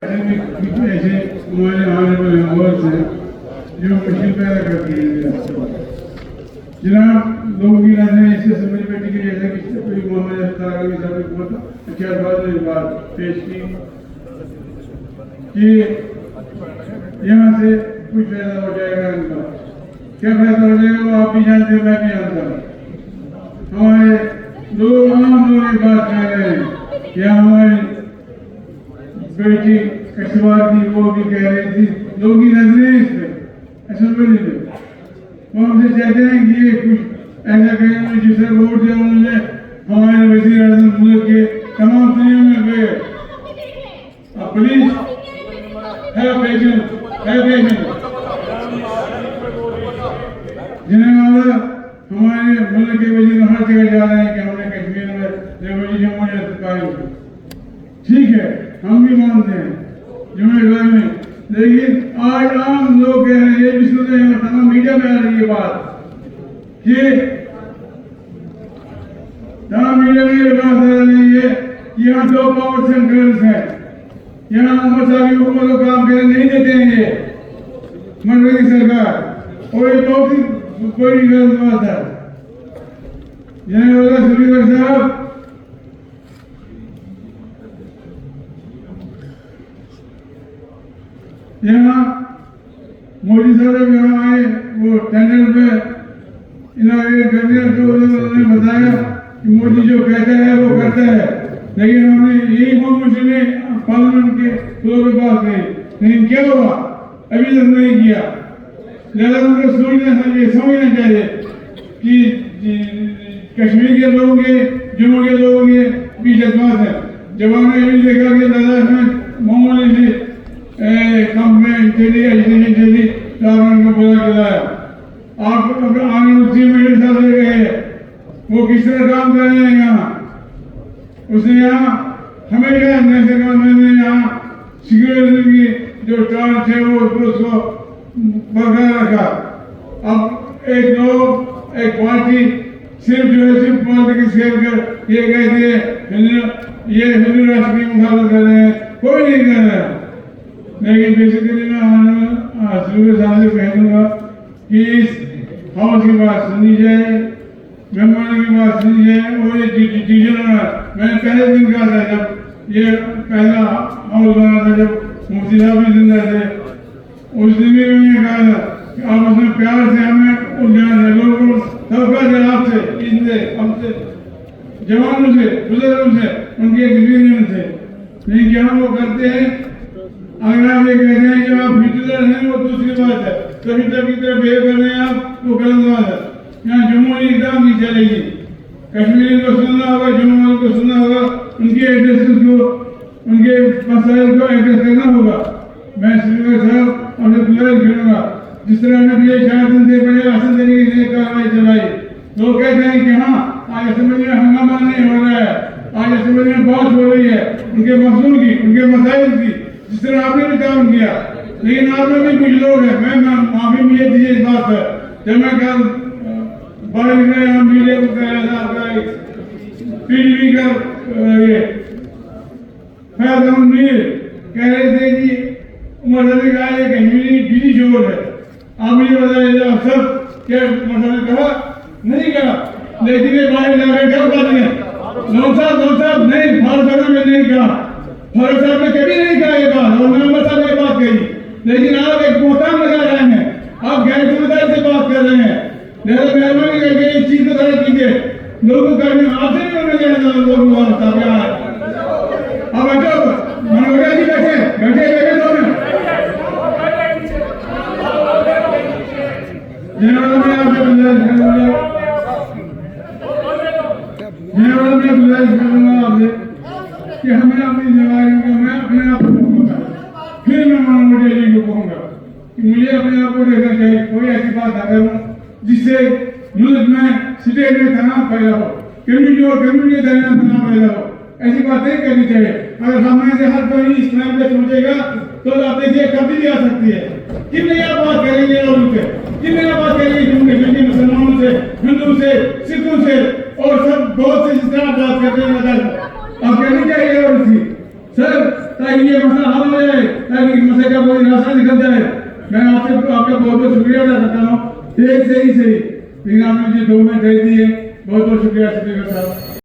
ऐसे हमारे आने वाले माहौल से जो मुश्किल पैदा करती है जनाब लोगों की नजरें इससे समझ में टिकी जैसे कि कोई मोहम्मद अफ्तार अली साहब ने बहुत अच्छी बात पेश की कि यहाँ से कुछ फायदा हो जाएगा इनका। क्या फायदा हो जाएगा वो आप भी जानते हैं, मैं भी जानता। हमारे लोग आम लोग ये बात कह रहे हैं कि हमारी बेटी कश्मीर की वो भी कह रही थी, लोगों की नजरें इस पे असेंबली में वो हमसे चाहते हैं कि ये कुछ ऐसा करें जिससे वोट दिया उन्होंने हमारे वज़ीर आज़म मुल्क के तमाम दुनिया में गए। प्लीज हैव पेशेंस जिन्हें हमारे मुल्क के वज़ीर हर जगह जा रहे हैं कि हमने कश्मीर में जमहूरियत कायम की। ठीक है, हम भी मानते हैं जिम्मेदारी में, लेकिन आज आम लोग कह रहे हैं, जिसमें तमाम मीडिया में आ रही है बात कि तमाम मीडिया में ये बात आ रही है कि यहाँ दो पावर सेंटर्स हैं, यहाँ मोहम्मद साहब हुकूमत को काम करने नहीं देते हैं ये मरकजी सरकार, और ये बहुत ही बड़ी गलत बात है। स्पीकर साहब यहाँ मोदी साहब यहाँ आए, वो टेंडर पे इनाग्रेट करने तो उन्होंने बताया कि मोदी जो कहता है वो करता है, लेकिन हमने यही मुझे पार्लियामेंट के फ्लोर पे बात कही, लेकिन क्या हुआ अभी तक नहीं किया। लिहाजा उनको समझना चाहिए कि कश्मीर के लोगों के जम्मू के लोगों के बीच जज्बात है। जब हमने अभी देखा कि दादा मामूली से कम में चली तो आपने उनको बुला के लाया, आप आने उसी मेरे साथ ले गए, वो किस तरह काम कर रहे हैं यहाँ। उसने यहाँ हमेशा नैसे काम मैंने यहाँ सिक्योरिटी की जो चार्ज है वो उसको बरकरार रखा। अब एक लोग एक पार्टी सिर्फ जो है सिर्फ पॉलिटिक्स खेल कर ये कहते हैं ये हिंदू राष्ट्र की मुखालफत कर रहे हैं, कोई नहीं कर रहा है। लेकिन बेसिकली मैं स्पीकर साहब से कह दूंगा कि इस हाउस की बात सुनी जाए, मेहमानों की बात सुनी जाए, और ये डिसीजन मैंने पहले दिन कहा था जब ये पहला हाउस बना था, जब मुफ्ती साहब भी जिंदा थे, उस दिन भी मैंने कहा था कि आप उसमें प्यार से हमें उलझाना है, लोगों को सबका से आपसे इनसे हमसे जवानों से बुजुर्गों से उनके एक्सपीरियंस से नहीं कि हम वो करते हैं। अगर आप ये कहते हैं कि आप हिटलर हैं वो दूसरी बात है, तो हिटलर की तरह बिहेव कर रहे हैं आप, वो गलत बात है। यहाँ जम्मूरी एकदम नहीं चलेगी, कश्मीरी को सुनना होगा, जम्मू वालों को सुनना होगा, उनके एड्रेस को उनके मसाइल को एड्रेस करना होगा। मैं स्पीकर साहब अपने गुजारिश करूँगा, जिस तरह हमने पिछले 4 दिन से बड़े आसान तरीके से कार्रवाई चलाई, लोग कहते हैं कि हाँ आज असेंबली में हंगामा नहीं हो रहा है, आज असेंबली में बात हो रही है उनके मसूल की, उनके मसाइल की, जिस तरह आपने भी काम किया। लेकिन आप में भी कुछ लोग हैं, मैं माफी मुझे दीजिए इस बात पर, जब मैं कल बड़े में मीडिया को कह रहा था पीडीपी का ये फैसला कह रहे थे कि उमर साहब ने कहा ये कश्मीरी बिजली शोर है। आप मुझे बताइए आप सब क्या उमर साहब ने कहा नहीं कहा, लेकिन ये बाहर जाकर क्या बात है नौन साहब नहीं, फारूक साहब ने नहीं कहा, फारूक साहब ने कभी नहीं कहा ये बात, और मोहम्मद साहब ने बात कही, लेकिन आप एक मोहताम लगा रहे हैं, आप गैर जिम्मेदारी से बात कर रहे हैं। लिहाजा मेहरबानी करके इस चीज को तरह कीजिए, लोगों करने आपसे नहीं होने देना लोगों साहब यार। अब बैठो मनोहर जी, बैठे दोनों जिन्होंने आपसे गुजारिश करूंगा आपसे कि हमें अपनी जिम्मेदारियों को मैं अपने आप को कहूँगा, फिर मैं मनोहर जी को कहूँगा कि मुझे अपने आप को देखना चाहिए। कोई ऐसी बात ना करूँ जिससे मुल्क में स्टेट में तनाव पैदा हो, कम्युनिटी के दरमियान तनाव पैदा हो, ऐसी बात नहीं करनी चाहिए। अगर सामने से हर कोई इस टाइम पे सोचेगा तो आप देखिए कभी भी आ सकती है। कितने आप बात करेंगे और उनसे कितने आप बात करेंगे जम्मू मुसलमानों से, हिंदू से, सिखों से, और सब बहुत से जिस तरह बात करते हैं आप कहनी चाहिए और उसकी सर ताकि ये मसला हल हो जाए ताकि मसले का कोई रास्ता निकल जाए। मैं आपसे आपका बहुत बहुत शुक्रिया अदा करता हूँ। एक सही लेकिन आपने मुझे 2 मिनट दे दिए, बहुत बहुत शुक्रिया स्पीकर साहब।